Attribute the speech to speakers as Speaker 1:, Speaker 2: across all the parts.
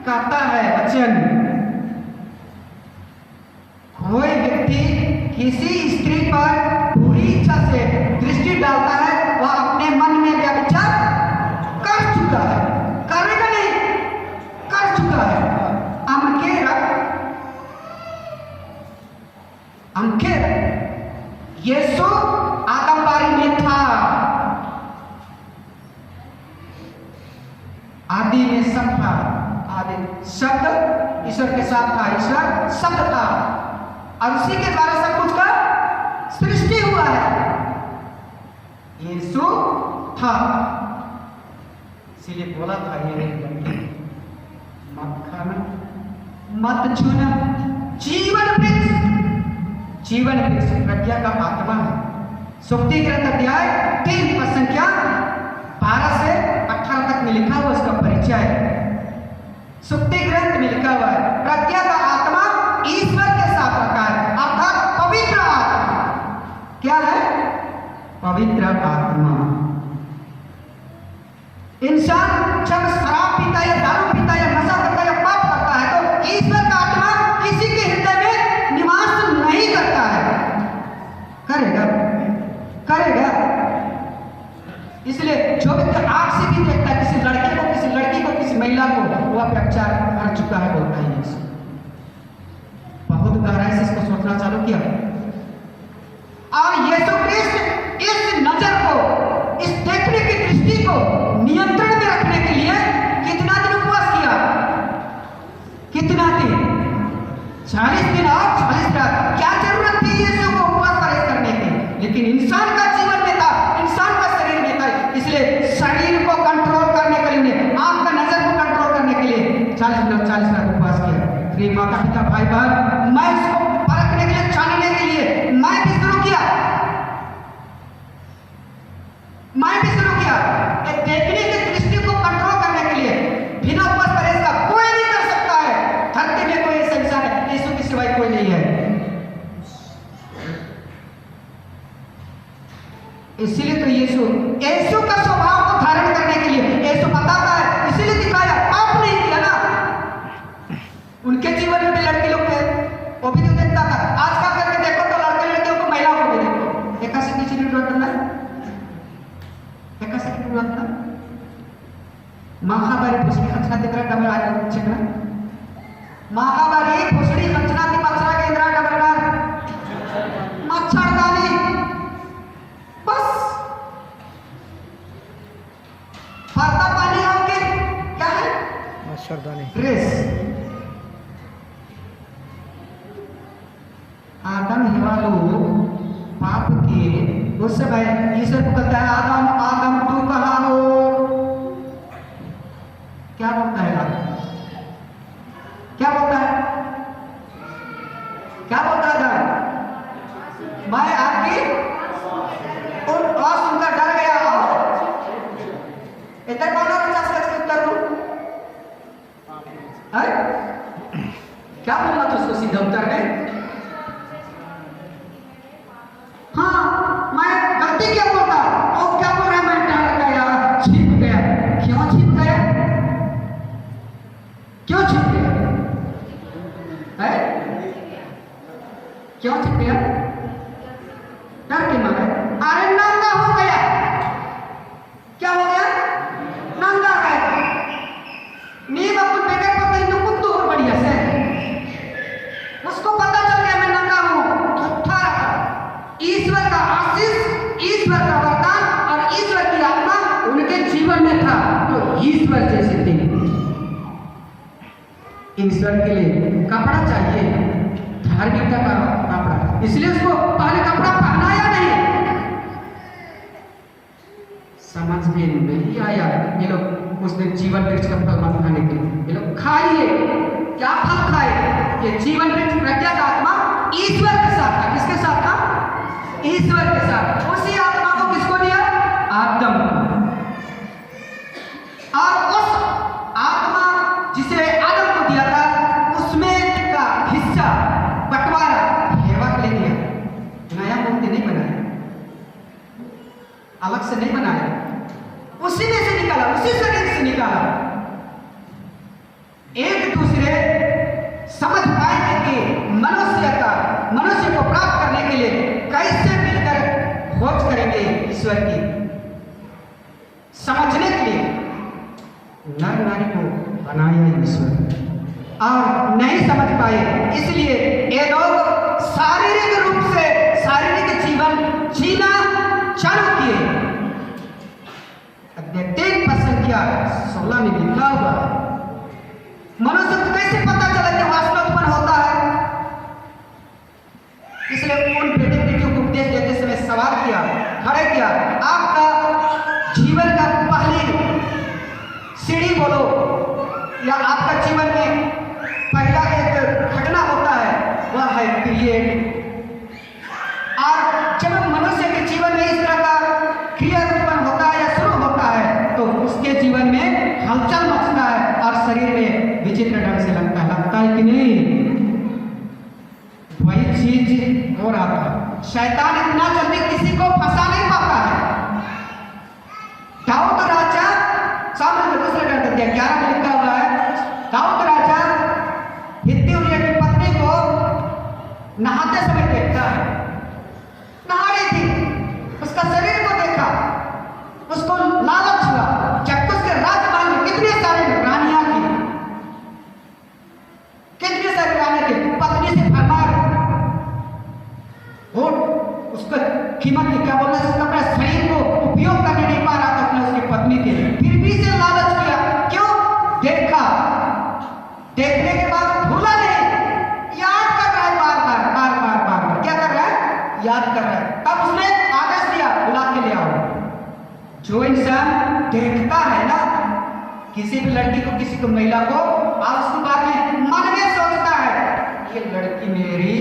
Speaker 1: कहता है वचन, कोई व्यक्ति किसी स्त्री पर बुरी इच्छा से दृष्टि डालता है वह अपने मन में व्यभिचार कर चुका है, करेगा नहीं, कर चुका है। यीशु आदमबारी में था, आदि में सब था, आदि शब्द ईश्वर के साथ था, ईश्वर शब्द था और उसी के द्वारा सब कुछ का सृष्टि हुआ है। यीशु था, इसीलिए बोला था ये मत खाना, मत छूना, जीवन वृक्ष, जीवन वृक्ष प्रज्ञा का आत्मा है। सुक्ति ग्रंथ अध्याय 3 पद संख्या 12 से 18 तक में लिखा हुआ उसका परिचय है। सुक्ति ग्रंथ में लिखा हुआ है प्रज्ञा का आत्मा ईश्वर के साथ रखा है, अर्थात पवित्र आत्मा। क्या है? पवित्र आत्मा। इंसान जब शराब पीता है, दारू पीता है, नशा करता है, पाप करता है तो ईश्वर का आत्मा किसी के हृदय में निवास नहीं करता है। करेगा? करेगा। इसलिए जो व्यक्ति आंख से भी देखता है किसी लड़के को, किसी लड़की को, किसी महिला को, वह व्यभिचार कर चुका है बोलता है यीशु। बहुत गहराई से इसको सोचना चालू किया और यीशु क्रिस्ट इस नजर को, इस देखने की दृष्टि को नियंत्रण में रखने के लिए कितना दिन उपवास किया? कितना दिन? 40 दिन और 40 रात। क्या जरूरत थी यीशु को उपवास करने की? लेकिन इंसान का जीवन में था, इंसान का शरीर में था, इसलिए शरीर को कंट्रोल करने के लिए, आंख का नजर को कंट्रोल करने के लिए 40 दिन और 40 रात उपवास किया। प्रिय माता पिता भाई बहन, मैं इसको परखने के लिए, जानने के लिए मैं भी शुरू किया, मैं भी शुरू किया। देखने की दृष्टि को कंट्रोल करने के लिए बिना उपवास परहेज का कोई नहीं कर सकता है। धरती में कोई ऐसा इंसान है, यीशु के सिवाय कोई नहीं है। इसीलिए तो यीशु का स्वभाव को धारण करने के लिए यीशु बताता है, इसीलिए दिखाया, आप नहीं किया ना। उनके जीवन में भी लड़के लोग थे, वो भी तो देखता था। आज का करके देखो तो लड़के लड़कियों को, महिलाओं को भी देखो। एका से किसी ने करना है, एका से किसी ने करना महाबारी भोसड़ी खचना दिख रहा डबल आकर चेक ना, महाबारी भोसड़ी खचना की मच्छरा के इंद्रा डबल कर मच्छरदानी, बस फरता पानी होके क्या है? मच्छरदानी, ड्रेस। आदम हवा लोग पाप किए, उस समय ईश्वर को कहता है, आदम आदम तू कहाँ हो? क्या बोलता है आदम? क्या बोलता है? क्या बोलता है आदम? मैं आपकी उन आवाज सुनकर डर गया हो। इधर कौन और 50 का उत्तर दूं? क्या बोलना तो उसको सीधा उत्तर है? हाँ, मैं गलती क्या बोलता? और क्या बोल रहा है? मैं डर गया, छिप गया। क्यों छिप गया? क्यों छिप गया? है? क्यों छिप गया? डर के मारे। अरे नंगा हो गया। क्या हो गया? नंगा गया। नी बापू बेटे पता नहीं तो कुत्तू और बढ़िया से उसको पता चल गया मैं नंगा हूं। था ईश्वर का आशीष, ईश्वर का वरदान और ईश्वर की आत्मा उनके जीवन में था, तो ईश्वर जैसे थे। ईश्वर के लिए कपड़ा चाहिए, धार्मिकता का कपड़ा, इसलिए उसको पहले कपड़ा पहनाया नहीं। समझ में नहीं आया ये लोग उस दिन जीवन वृक्ष का फल मत खाने के लिए। ये लोग खाइए, क्या फल खाए? ये जीवन वृक्ष प्रज्ञा का आत्मा ईश्वर के साथ था। किसके साथ था? ईश्वर के साथ। उसी आत्मा को किसको दिया? आदम। और उस आत्मा जिसे आदम को दिया था, उसमें का हिस्सा बंटवारा हेवा के लिए दिया। नया मूर्ति नहीं बनाया, अलग से नहीं बनाया, उसी में से निकाला, उसी शरीर से निकाला। एक दूसरे समझ पाएंगे कि मनुष्य को प्राप्त करने के लिए कैसे मिलकर खोज करेंगे ईश्वर की। समझने के लिए नर नारी को बनाया ईश्वर और नहीं समझ पाए, इसलिए ये लोग शारीरिक रूप से शारीरिक जीवन जीना चालू किए। अध्याय 3 16 में लिखा हुआ है, मनुष्य को कैसे पता चला कि वासना उत्पन्न होता है। इसलिए उन बेटे बेटियों को उपदेश देते समय सवाल किया, खड़े किया, आपका जीवन का पहली सीढ़ी बोलो, या आपका जीवन में पहला एक घटना होता है, वह है क्रिएट। और जब मनुष्य के जीवन में इस तरह का क्रिया उत्पन्न होता है या शुरू होता है, तो उसके जीवन में हलचल मचता है और शरीर में विचित्र ढंग से लगता है कि नहीं। वही चीज हो रहा था। शैतान इतना जल्दी किसी को फंसा नहीं पाता है। दाऊद राजा, सामने दूसरा ग्रंथ अध्याय 11 में लिखा हुआ है, दाऊद राजा हित्ती उरिया की पत्नी को नहाते समय देखता है। नहा रही थी, उसका शरीर को देखा, उसको लालच हुआ। जबकि उसके राजमहल में कितने सारे रानियां थी, कितने सारे रानियां थी, पत्नी से फरमाया वो उसका कीमत क्या बोलना, उसका अपने शरीर को उपयोग करने नहीं पा रहा था अपने उसकी पत्नी के, फिर भी से लालच किया। क्यों? देखा, देखने के बाद भूला नहीं, याद कर रहा है, बार बार क्या कर रहा है? याद कर रहा है। तब उसने आदेश दिया, बुला के ले आओ। जो इंसान देखता है ना किसी भी लड़की को, किसी को, महिला को, और उसके बाद में मन में सोचता है ये लड़की मेरी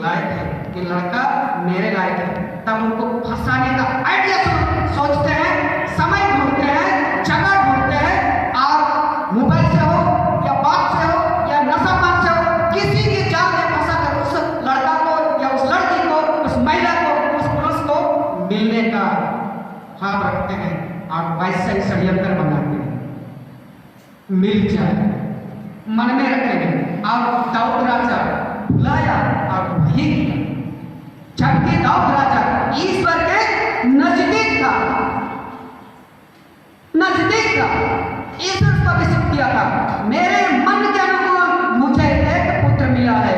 Speaker 1: लायक है, ये लड़का मेरे लायक है, तब उनको फंसाने का आइडिया सोचते हैं, समय ढूंढते हैं, जगह ढूंढते हैं, और मोबाइल से हो या बात से हो या नशा पान से हो, किसी के जाल में फंसा कर उस लड़का को या उस लड़की को, उस महिला को, उस पुरुष को मिलने का ख्वाब रखते हैं और वैसे ही षड्यंत्र बनाते हैं, मिल जाए मन में रखेंगे। और दाऊद राजा बुलाया और वही किया, जबकि दाऊद राजा ईश्वर के नजदीक था, ईश्वर को विषित किया था, मेरे मन के अनुकूल मुझे एक पुत्र मिला है।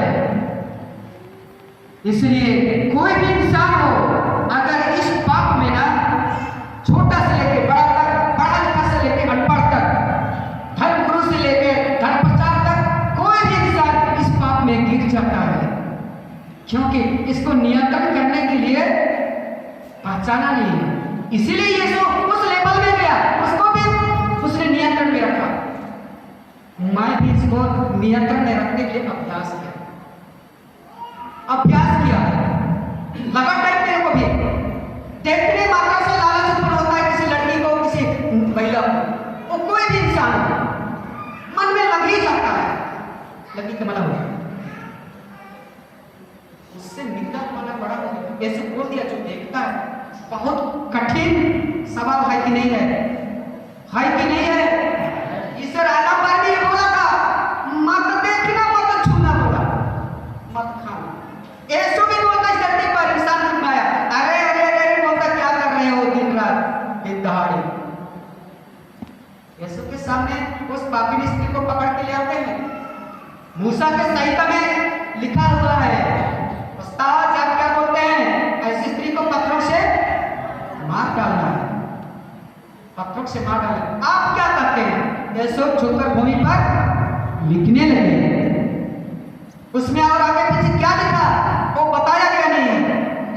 Speaker 1: इसलिए कोई भी इंसान हो, अगर इस पाप में ना, छोटा से लेके बड़ा तक, पढ़ा लिखा से लेके अनपढ़ तक, धर्म गुरु से लेके धर्म प्रचार तक, कोई भी इंसान इस पाप में गिर जाता है, क्योंकि इसको नियंत्रण करने के लिए पहचाना नहीं है। इसीलिए यीशु उस लेवल में गया, उसको भी उसने नियंत्रण में रखा। मैं भी इसको नियंत्रण में रखने के लिए अभ्यास किया, लगा टाइम मेरे को भी देखने मात्रा से लालच उत्पन्न होता है किसी लड़की को, किसी महिला को, वो कोई भी इंसान मन में लग ही जाता है, लगी के मतलब उससे निकल पाना बड़ा मुश्किल। ऐसे बोल दिया, जो देखता है, बहुत कठिन सवाल है कि नहीं है, कि नहीं है? ईश्वर आदम पर भी बोला था, मत देखना, मत छूना, बोला मत खाना। ऐसो भी बोलता इस धरती पर इंसान को बनाया, अरे बोलता क्या कर रहे हो दिन रात दिन दहाड़े। यीशु के सामने उस पापी स्त्री को पकड़ के ले आते हैं। मूसा के संहिता में लिखा हुआ है, उस्ताद आप क्या बोलते हैं, ऐसी स्त्री को पत्थरों से मार डालना है, पत्थरों से मार डालना। आप क्या करते हैं? यीशु झुककर भूमि पर लिखने लगे। उसमें और आगे पीछे क्या लिखा वो बताया गया नहीं,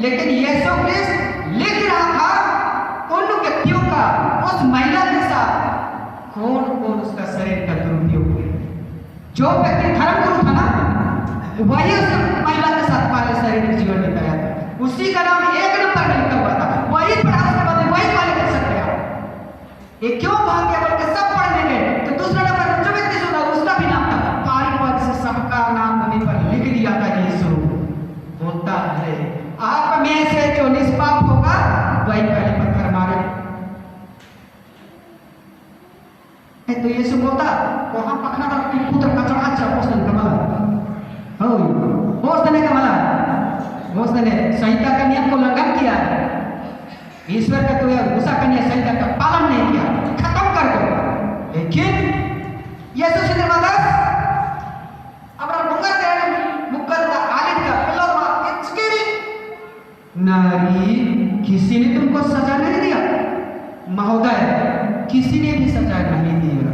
Speaker 1: लेकिन यीशु क्रिस्ट लिख रहा था उन व्यक्तियों का, उस महिला के साथ कौन कौन उसका शरीर का दुरुपयोग किया। जो व्यक्ति धर्मगुरु था ना, वही उस महिला के साथ पहले शारीरिक जीवन बिताया था, उसी का नाम 1 नंबर में लिखा हुआ था, वही पढ़ा, उसके बाद वही पहले कर सकते आप। ये क्यों भाग गया बोल के सब पढ़ने गए, तो दूसरा नंबर जो व्यक्ति सुना उसका भी नाम था, पारी पद से सबका नाम भूमि पर लिख दिया था। यीशु बोलता है, आप में से जो निष्पाप होगा वही पहले पत्थर मारे। तो Yesus बोलता को हम पखना का पुत्र कचड़ा अच्छा पोषण कमला हो पोषण कमला पोषण संहिता का नियम को उल्लंघन किया ईश्वर का तो मूसा कन्या संहिता का पालन नहीं किया खत्म कर दो लेकिन Yesus ini bagas abra bungar kan bukan का आलिम का पिलर मार स्किरी नारी किसी ने तुमको सजा नहीं दिया महोदय किसी ने भी सजा नहीं दिया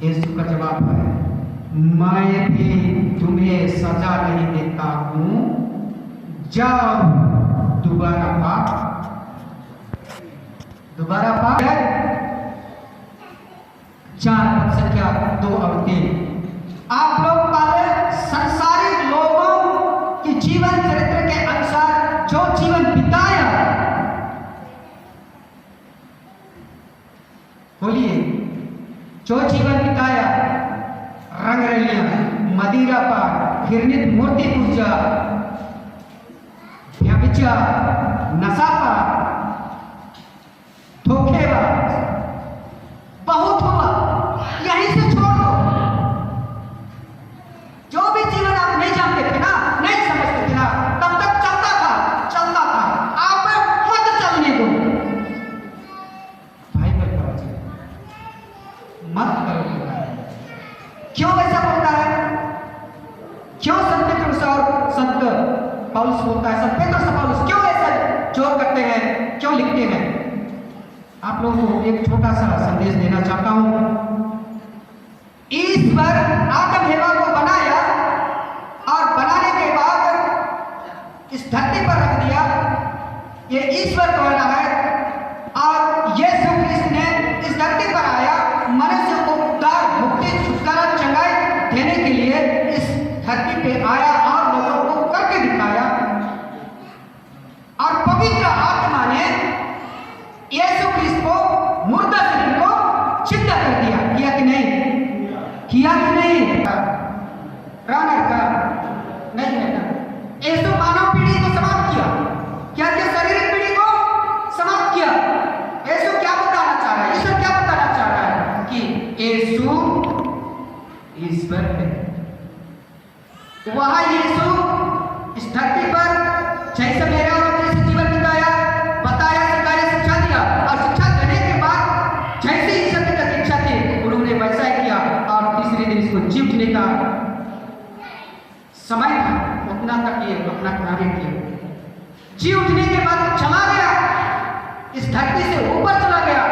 Speaker 1: यीशु का जवाब है मैं भी तुम्हें सजा नहीं देता हूं जाओ दोबारा पाप 4 संख्या 2 और 3 आप लोग पहले संसारिक लोगों की जीवन चरित्र के अनुसार जो जीवन बिताया बोलिए जो जीवन बिताया रंगरलियां मदिरा पान घृणित मूर्ति पूजा व्यभिचार नशापान धोखेबाज बहुत हुआ यहीं से छोड़ दो जो भी जीवन आप नहीं जानते थे ना नहीं समझते थे ना तब तक चलता था आप मत चलने दो भाई मत करो क्यों ऐसा बोलता है क्यों संत पेट्रोस और संत पौलुस बोलता है संत पेट्रोस और पौलुस क्यों ऐसा जोर करते हैं क्यों लिखते हैं आप लोगों को एक छोटा सा संदेश देना चाहता हूं ईश्वर आदम हेवा को बनाया और बनाने के बाद इस धरती पर रख दिया ये ईश्वर कहना है और यीशु ख्रिस्त ने इस धरती पर आया मनुष्य को उद्धार मुक्ति छुटकारा चंगाई देने के लिए इस धरती पे आया और लोगों को करके दिखाया और पवित्र आत्मा ने यीशु ख्रिस्त को मुर्दा शरीर को जिंदा कर दिया किया कि नहीं रनर का नहीं है ना यीशु मानव पीढ़ी को समाप्त किया क्या शारीरिक पीढ़ी को समाप्त किया यीशु क्या बताना चाह रहा है ईश्वर क्या बताना चाह रहा है कि यीशु ईश्वर है वहां यीशु इस धरती पर जैसे मेरे और जैसे जीवन बिताया बताया सिखाया शिक्षा दिया और शिक्षा देने के बाद जैसे ही सत्य की इच्छा थी उन्होंने वैसा ही किया और तीसरे दिन इसको जी उठने का समय था उतना तक ये अपना कार्य किया जी उठने के बाद चला गया इस धरती से ऊपर चला गया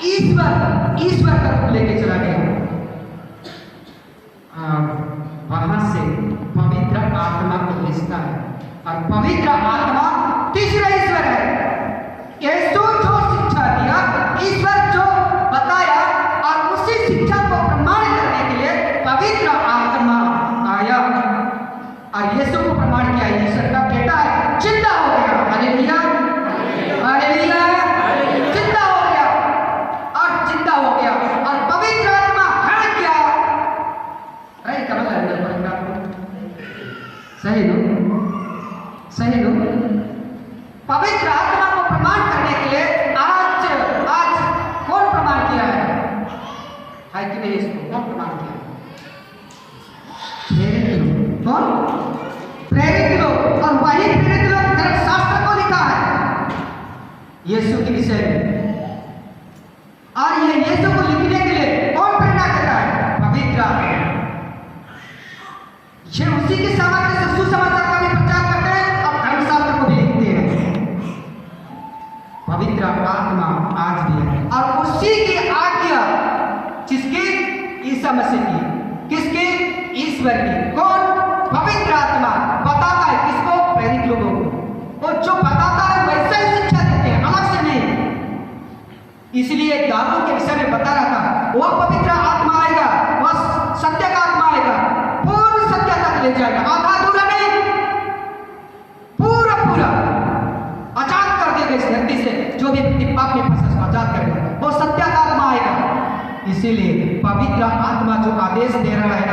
Speaker 1: ईश्वर का रूप लेके चला गया वहां से पवित्र आत्मा को भेजता है और पवित्र आत्मा तीसरा ईश्वर है यीशु जो शिक्षा दिया ईश्वर जो बताया और उसी शिक्षा को प्रमाण करने के लिए पवित्र आत्मा आया और यीशु को प्रमाण किया ईश्वर का बेटा है जिंदा हो गया हालेलुया हालेलुया जिंदा हो गया और पवित्र आत्मा है क्या अरे कमल सही लो पवित्र आत्मा को प्रमाण करने के लिए आज कौन प्रमाण किया है कि नहीं इसको कौन प्रमाण किया कौन प्रेरित लोग और वही प्रेरित लोग धर्मशास्त्र को लिखा है यीशु के विषय में और ये यीशु को लिखने के लिए कौन प्रेरणा करता है पवित्र आत्मा ये उसी के सामर्थ्य से सुसमाचार का भी प्रचार करते हैं और धर्मशास्त्र को भी लिखते हैं पवित्र आत्मा आज भी है और उसी की आज्ञा जिसकी ईसा मसीह की किसकी ईश्वर की कौन पवित्र आत्मा बताता है किसको प्रेरित लोगों को वो जो बताता है वैसे ही शिक्षा देते हैं अलग से नहीं इसलिए दारू के विषय में बता रहा था वह पवित्र आत्मा आएगा वह सत्य का आत्मा आएगा पूर्ण सत्य तक ले जाएगा आधा अधूरा नहीं पूरा आजाद कर देगा इस धरती से जो भी पाप में फंसा उसको आजाद करेगा वो सत्य का आत्मा आएगा इसीलिए पवित्र आत्मा जो आदेश दे रहा है